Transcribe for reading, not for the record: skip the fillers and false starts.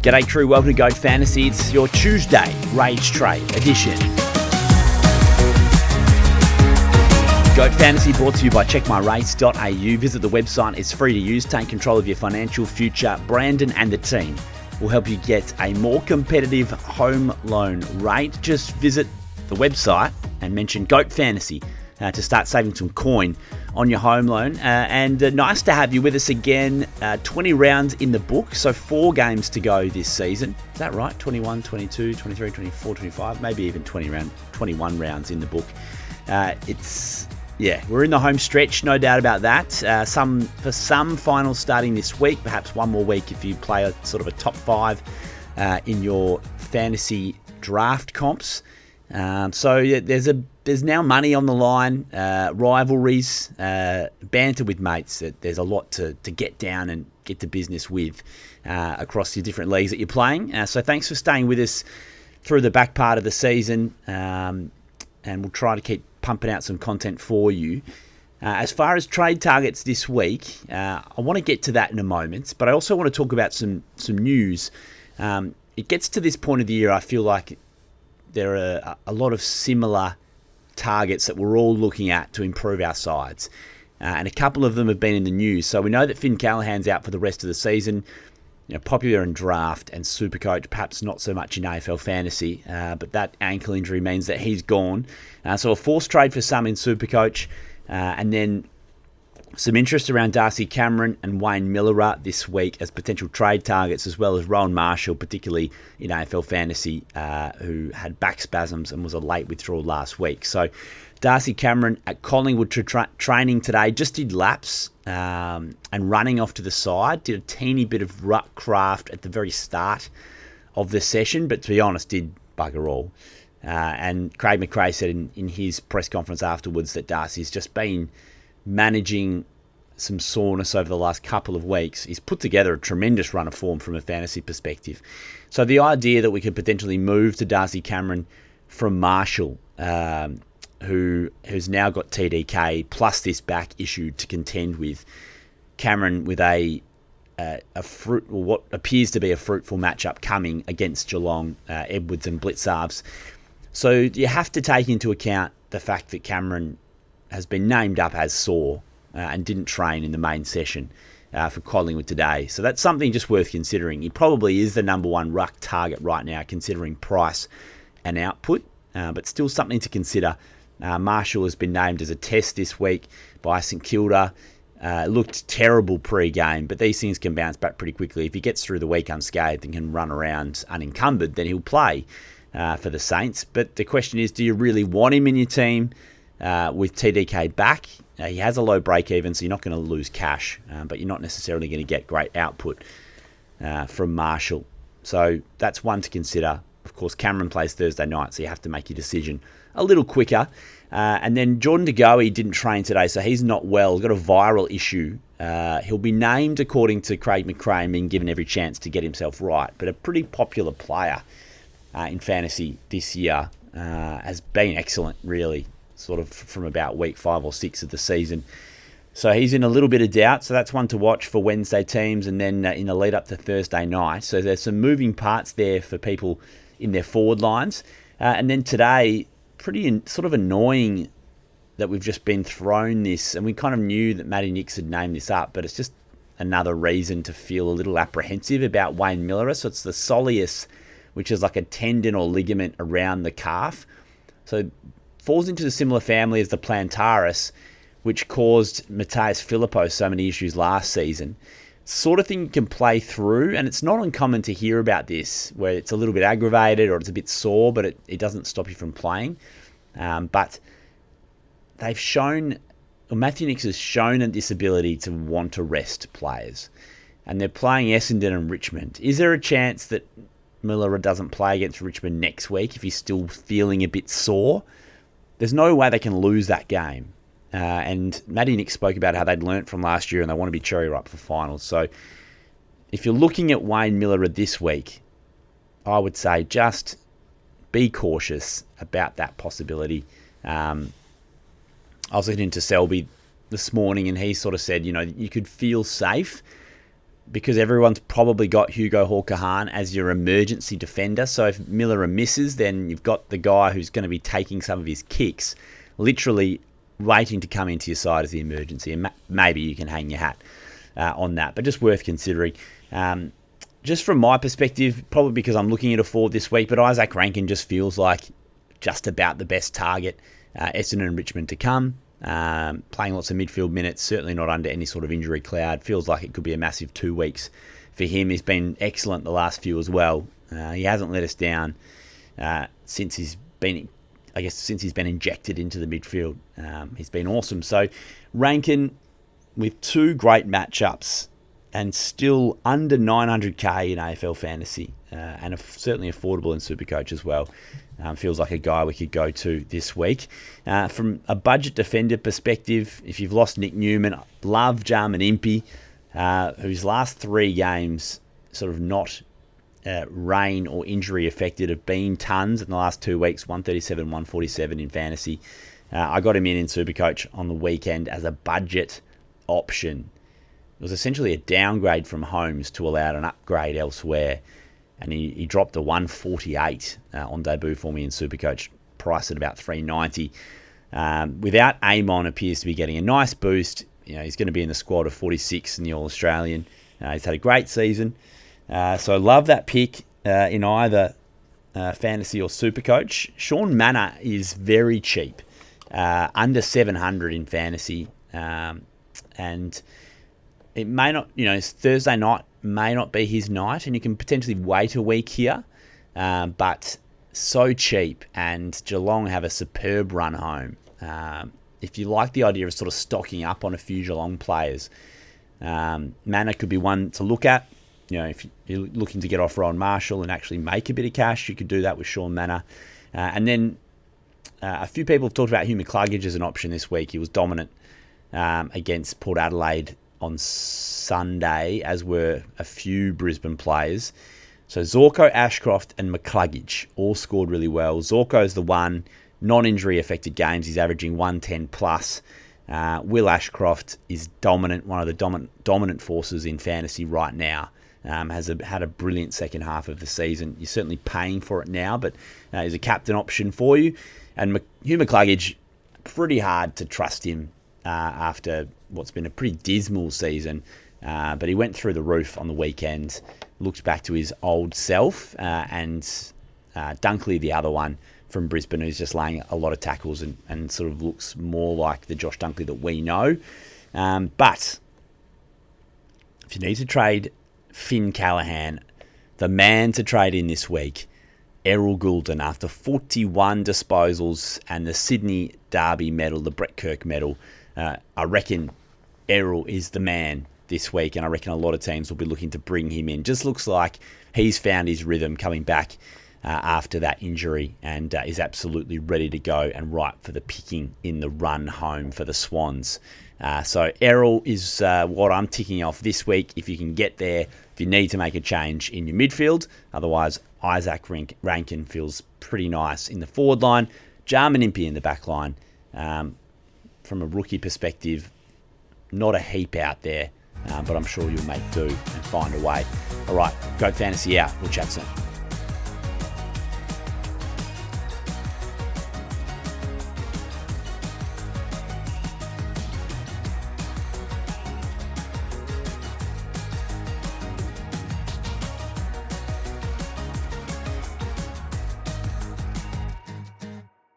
G'day crew, welcome to Goat Fantasy. It's your Tuesday Rage Trade edition. Goat Fantasy brought to you by checkmyrace.au. Visit the website, it's free to use. Take control of your financial future. Brandon and the team will help you get a more competitive home loan rate. Just visit the website and mention Goat Fantasy to start saving some coin on your home loan. And nice to have you with us again. 20 rounds in the book, so 4 games to go this season. Is that right? 21, 22, 23, 24, 25, maybe even 21 rounds in the book. We're in the home stretch, no doubt about that. For some finals starting this week, perhaps one more week if you play a sort of a top 5 in your fantasy draft comps. There's now money on the line, rivalries, banter with mates. There's a lot to get down and get to business with across your different leagues that you're playing. So thanks for staying with us through the back part of the season, and we'll try to keep pumping out some content for you. As far as trade targets this week, I want to get to that in a moment, but I also want to talk about some news. It gets to this point of the year, I feel like there are a lot of similar targets that we're all looking at to improve our sides. And a couple of them have been in the news. So we know that Finn Callahan's out for the rest of the season. Popular in draft and Supercoach, perhaps not so much in AFL fantasy, but that ankle injury means that he's gone. So a forced trade for some in Supercoach, and then some interest around Darcy Cameron and Wayne Miller this week as potential trade targets, as well as Rowan Marshall, particularly in AFL fantasy, who had back spasms and was a late withdrawal last week. So Darcy Cameron at Collingwood training today, just did laps and running off to the side, did a teeny bit of ruck craft at the very start of the session, but to be honest, did bugger all. And Craig McRae said in his press conference afterwards that Darcy's just been managing some soreness over the last couple of weeks. He's put together a tremendous run of form from a fantasy perspective. So the idea that we could potentially move to Darcy Cameron from Marshall, who's now got TDK plus this back issue to contend with, Cameron with what appears to be a fruitful matchup coming against Geelong, Edwards and Blitzarves. So you have to take into account the fact that Cameron has been named up as sore and didn't train in the main session for Collingwood today. So that's something just worth considering. He probably is the number one ruck target right now, considering price and output, but still something to consider. Marshall has been named as a test this week by St Kilda. Looked terrible pre-game, but these things can bounce back pretty quickly. If he gets through the week unscathed and can run around unencumbered, then he'll play for the Saints. But the question is, do you really want him in your team? With TDK back, he has a low break even, so you're not going to lose cash, but you're not necessarily going to get great output from Marshall. So that's one to consider. Of course, Cameron plays Thursday night, so you have to make your decision a little quicker. And then Jordan De Goey didn't train today, so he's not well. He's got a viral issue. He'll be named according to Craig McRae and being given every chance to get himself right, but a pretty popular player in fantasy this year, has been excellent, really, sort of from about week 5 or 6 of the season. So he's in a little bit of doubt, so that's one to watch for Wednesday teams and then in the lead up to Thursday night. So there's some moving parts there for people in their forward lines. And then today, pretty sort of annoying that we've just been thrown this, and we kind of knew that Matty Nicks had named this up, but it's just another reason to feel a little apprehensive about Wayne Miller. So it's the soleus, which is like a tendon or ligament around the calf. So falls into the similar family as the plantaris, which caused Matthias Philippou so many issues last season. Sort of thing you can play through, and it's not uncommon to hear about this, where it's a little bit aggravated or it's a bit sore, but it doesn't stop you from playing. But they've shown, or Matthew Nicks has shown this ability to want to rest players. And they're playing Essendon and Richmond. Is there a chance that Miller doesn't play against Richmond next week if he's still feeling a bit sore? There's no way they can lose that game. And Matty Nicks spoke about how they'd learnt from last year and they want to be cherry ripe for finals. So if you're looking at Wayne Miller this week, I would say just be cautious about that possibility. I was listening to Selby this morning and he sort of said, you could feel safe, because everyone's probably got Hugo Hawker-Hahn as your emergency defender. So if Miller misses, then you've got the guy who's going to be taking some of his kicks, literally waiting to come into your side as the emergency. And maybe you can hang your hat on that, but just worth considering. Just from my perspective, probably because I'm looking at a forward this week, but Isaac Rankin just feels like just about the best target. Essendon and Richmond to come. Playing lots of midfield minutes, certainly not under any sort of injury cloud. Feels like it could be a massive 2 weeks for him. He's been excellent the last few as well. He hasn't let us down since he's been injected into the midfield. He's been awesome. So Rankin with 2 great matchups and still under 900k in AFL fantasy and certainly affordable in Supercoach as well. Feels like a guy we could go to this week. From a budget defender perspective, if you've lost Nick Newman, love Jarman Impey, whose last 3 games sort of not rain or injury affected have been tons in the last 2 weeks, 137, 147 in fantasy. I got him in Supercoach on the weekend as a budget option. It was essentially a downgrade from Holmes to allow an upgrade elsewhere. And he dropped a 148 on debut for me in Supercoach, priced at about 390. Without Amon, appears to be getting a nice boost. He's going to be in the squad of 46 in the All-Australian. He's had a great season. So I love that pick in either fantasy or Supercoach. Sean Manor is very cheap, under 700 in fantasy. And it may not, Thursday night may not be his night, and you can potentially wait a week here, but so cheap, and Geelong have a superb run home. If you like the idea of sort of stocking up on a few Geelong players, Manor could be one to look at. If you're looking to get off Rowan Marshall and actually make a bit of cash, you could do that with Sean Manor. And then a few people have talked about Hugh McCluggage as an option this week. He was dominant against Port Adelaide on Sunday, as were a few Brisbane players. So Zorko, Ashcroft and McCluggage all scored really well. Zorko's the one, non-injury affected games. He's averaging 110 plus. Will Ashcroft is dominant, one of the dominant forces in fantasy right now. Had a brilliant second half of the season. You're certainly paying for it now, but he's a captain option for you. And Hugh McCluggage, pretty hard to trust him after what's been a pretty dismal season, but he went through the roof on the weekend, looked back to his old self, and Dunkley, the other one from Brisbane, who's just laying a lot of tackles and sort of looks more like the Josh Dunkley that we know. But if you need to trade Finn Callaghan, the man to trade in this week, Errol Goulden, after 41 disposals and the Sydney Derby medal, the Brett Kirk medal, I reckon Errol is the man this week, and I reckon a lot of teams will be looking to bring him in. Just looks like he's found his rhythm coming back after that injury and is absolutely ready to go and ripe for the picking in the run home for the Swans. So Errol is what I'm ticking off this week. If you can get there, if you need to make a change in your midfield. Otherwise, Isaac Rankin feels pretty nice in the forward line. Jarman Impey in the back line. From a rookie perspective, not a heap out there, but I'm sure you'll make do and find a way. All right, Goat Fantasy out. We'll chat soon.